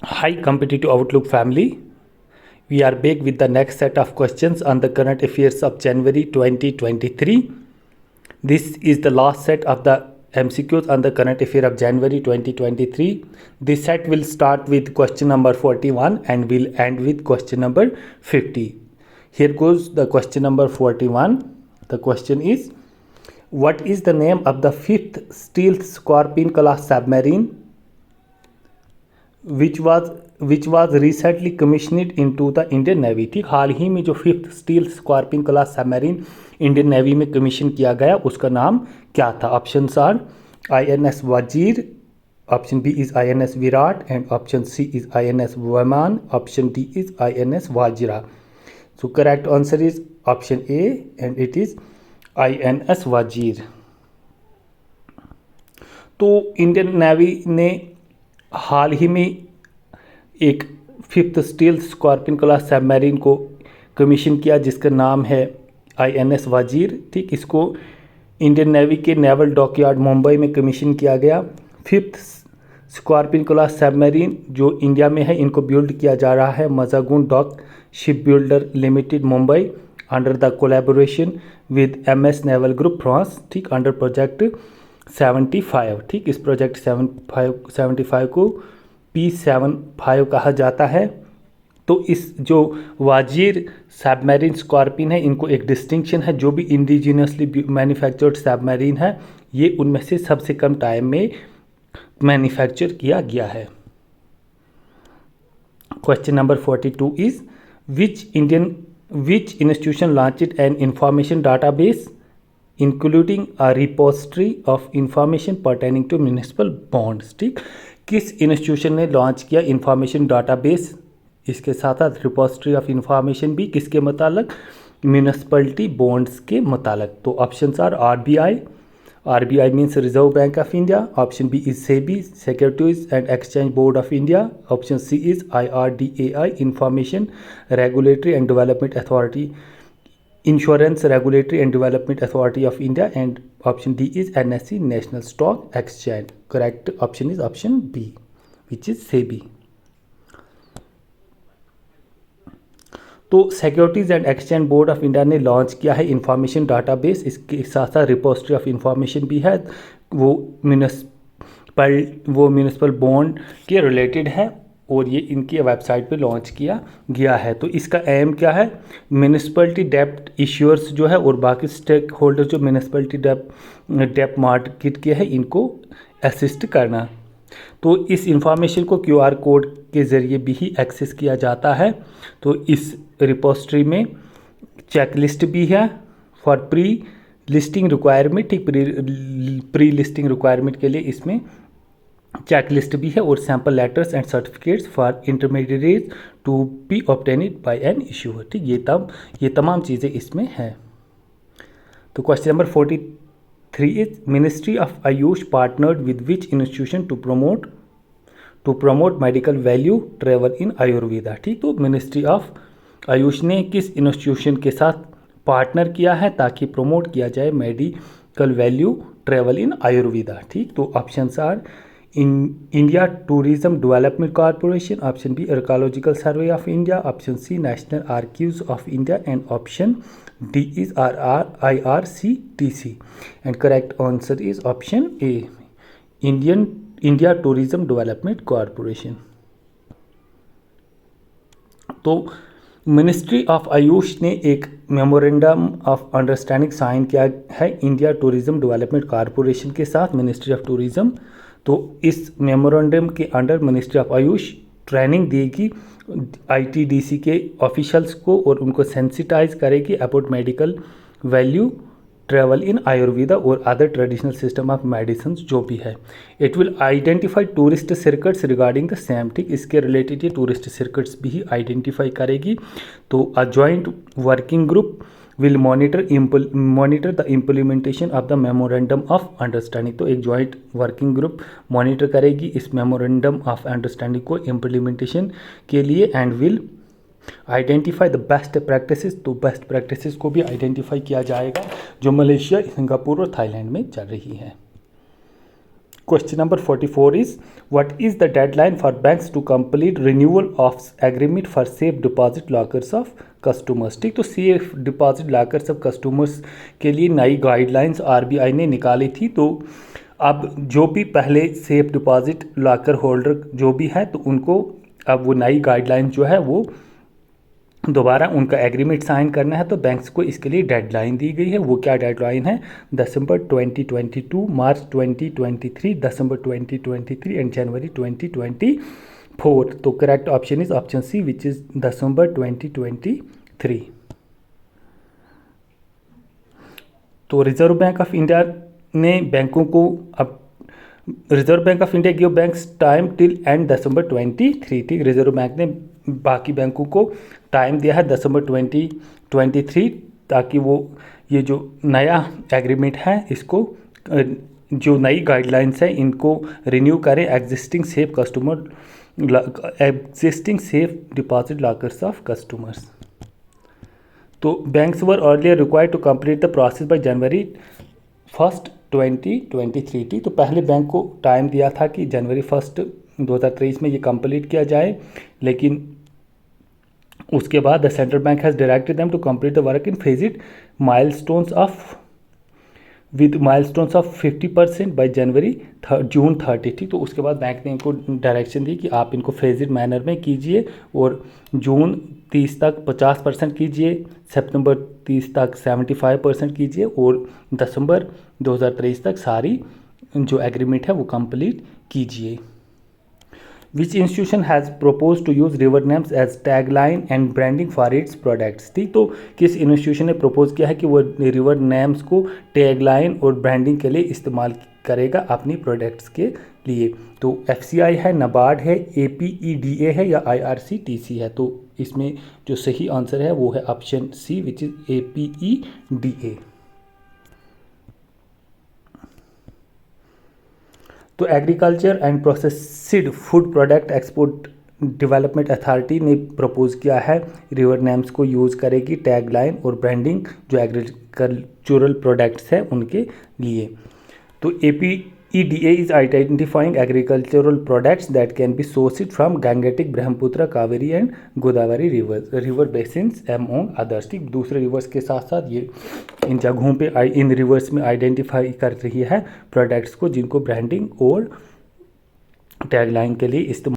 Hi, Competitive Outlook family. We are back with the next set of questions on the current affairs of January 2023. This is the last set of the MCQs on the current affair of January 2023. This set will start with question number 41 and will end with question number 50. Here goes the question number 41. The question is, what is the name of the fifth stealth Scorpion class submarine which was recently commissioned into the Indian Navy? ठीक, हाल ही में जो fifth steel scorpion class submarine Indian navy में commission किया गया उसका नाम क्या था? Options are INS Vagir, option B is INS Viraat and option C is INS Vaman, option D is INS Vajira. So correct answer is option A and it is INS Vagir. तो Indian navy ने हाल ही में एक fifth steel scorpion class submarine को commission किया जिसका नाम है INS वजीर. ठीक, इसको इंडियन नेवी के नेवल डॉकयार्ड मुंबई में कमीशन किया गया. फिफ्थ स्कॉर्पियन क्लास सबमरीन जो इंडिया में है इनको बिल्ड किया जा रहा है Mazagon dock ship builder limited Mumbai under the collaboration with MS naval group France. ठीक, अंडर प्रोजेक्ट 75. ठीक, इस प्रोजेक्ट 75 को P75 कहा जाता है. तो इस जो वाजीर सबमरीन स्कॉर्पियन है इनको एक डिस्टिंक्शन है, जो भी इंडिजिनियसली मैन्युफैक्चर्ड सबमरीन है ये उनमें से सबसे कम टाइम में मैन्युफैक्चर किया गया है. Question number 42 is which institution launched an information database including a repository of information pertaining to municipal bonds. ठीक, किस इंस्टीट्यूशन ने लॉन्च किया इंफॉर्मेशन डाटाबेस, इसके साथ साथ रिपोजिटरी ऑफ इंफॉर्मेशन भी किसके मुतालिक? म्यूनिसिपलिटी बॉन्ड्स के मुतालिक. तो options are RBI means reserve bank of India, option B is SEBI securities and exchange board of India, option C is IRDAI information regulatory and development authority, insurance regulatory and development authority of India, and option D is NSE national stock exchange. Correct option is option B which is SEBI. तो securities and exchange board of India ने launch किया है information database. इसके साथ साथ repository of information भी है, वो म्यूनिसिपल बॉन्ड के रिलेटेड है और ये इनकी वेबसाइट पे लॉन्च किया गया है. तो इसका एम क्या है? म्यूनिसिपलिटी डेप्ट इश्यूअर्स जो है और बाकी स्टेक होल्डर जो म्यूनिसिपलिटी डेप्ट मार्केट के हैं इनको असिस्ट करना. तो इस इंफॉर्मेशन को QR कोड के ज़रिए भी ही एक्सेस किया जाता है. तो इस रिपोजिटरी में चेकलिस्ट भी है फॉर प्री लिस्टिंग रिक्वायरमेंट. ठीक, प्री लिस्टिंग रिक्वायरमेंट के लिए इसमें चेकलिस्ट भी है और sample letters and certificates for intermediate to be obtained by an issuer. ठीक, ये तमाम चीज़ें इसमें हैं. तो question number 43 is Ministry of Ayush partnered with which institution to promote medical value travel in Ayurveda. ठीक, तो मिनिस्ट्री ऑफ आयुष ने किस इंस्टीट्यूशन के साथ पार्टनर किया है ताकि प्रमोट किया जाए medical value travel in Ayurveda. ठीक, तो options are India tourism development corporation, option B archaeological survey of India, option C national archives of India and option D is IRCTC and correct answer is option A, India Tourism Development Corporation. तो ministry of Ayush ने एक memorandum of understanding sign किया है India tourism development corporation के साथ, ministry of tourism. तो इस memorandum के under ministry of AYUSH training देगी ITDC के ऑफिशियल्स को और उनको सेंसिटाइज करेगी about medical value travel in Ayurveda और other traditional system of medicine जो भी है. It will identify tourist circuits regarding the same. ठीक, इसके रिलेटेड ये टूरिस्ट सर्किट्स भी आइडेंटिफाई करेगी. तो a joint working group will monitor the implementation of the memorandum of understanding. तो एक जॉइंट वर्किंग ग्रुप मॉनिटर करेगी इस मेमोरेंडम ऑफ अंडरस्टैंडिंग को इम्प्लीमेंटेशन के लिए and will identify the best practices. तो बेस्ट प्रैक्टिसेस को भी आइडेंटिफाई किया जाएगा जो मलेशिया, सिंगापुर और थाईलैंड में चल रही है. Question number 44 is, what is the deadline for banks to complete renewal of agreement for safe deposit lockers of customers? ठीक, तो safe deposit lockers of customers के लिए नई गाइडलाइंस आरबीआई ने निकाली थी। तो अब जो भी पहले सेफ डिपॉजिट लॉकर होल्डर जो भी है, तो उनको अब वो नई गाइडलाइंस जो है वो दोबारा उनका एग्रीमेंट साइन करना है। तो बैंक्स को इसके लिए डेडलाइन दी गई है। वो क्या डेडलाइन है? December 2022, March 2023, December 2023 and January 2024। तो correct option is option C, which is December 2023। तो रिजर्व बैंक ऑफ इंडिया ने बैंकों को अब reserve bank of India give banks time till end December 23। ठीक, रिजर्व बैंक ने बाकी बैंकों को टाइम दिया है दिसंबर 2023, ताकि वो ये जो नया एग्रीमेंट है इसको जो नई गाइडलाइंस है इनको रिन्यू करें existing safe deposit lockers of customers. तो banks were earlier required to complete the process by January 1, 2023। तो पहले बैंक को टाइम दिया था कि जनवरी 1, 2023 में ये कंप्लीट किया जाए, लेकिन उसके बाद the central bank has directed them to complete the work in phased milestones of 50% by June 30। ठीक, तो उसके बाद बैंक ने इनको डायरेक्शन दी कि आप इनको फेज्ड मैनर में कीजिए और जून 30 तक 50% कीजिए, सितंबर 30 तक 75% कीजिए और दिसंबर 2023 तक सारी जो एग्रीमेंट है वो कंप्लीट कीजिए। Which institution has proposed to use river names as tagline and branding for its products? ठीक, तो किस इंस्टीट्यूशन ने प्रपोज किया है कि वो रिवर नेम्स को टैगलाइन और ब्रांडिंग के लिए इस्तेमाल करेगा अपनी प्रोडक्ट्स के लिए? तो FCI है, नाबार्ड है, APEDA है या IRCTC है? तो इसमें जो सही आंसर है वो है option C, which is APEDA। तो Agriculture and Processed Food Product Export Development Authority ने प्रपोज किया है रिवर नेम्स को यूज़ करेगी टैगलाइन और ब्रांडिंग जो एग्रीकल्चरल प्रोडक्ट्स है उनके लिए। तो APEDA is identifying agricultural products that can be sourced from Gangetic, Brahmaputra, Kaveri and Godavari river basins among others. ठीक, दूसरे रिवर्स के साथ साथ ये इन जगहों पे इन रिवर्स में आइडेंटिफाई कर रही है प्रोडक्ट्स को जिनको ब्रांडिंग और टैगलाइन के लिए इस्तेमाल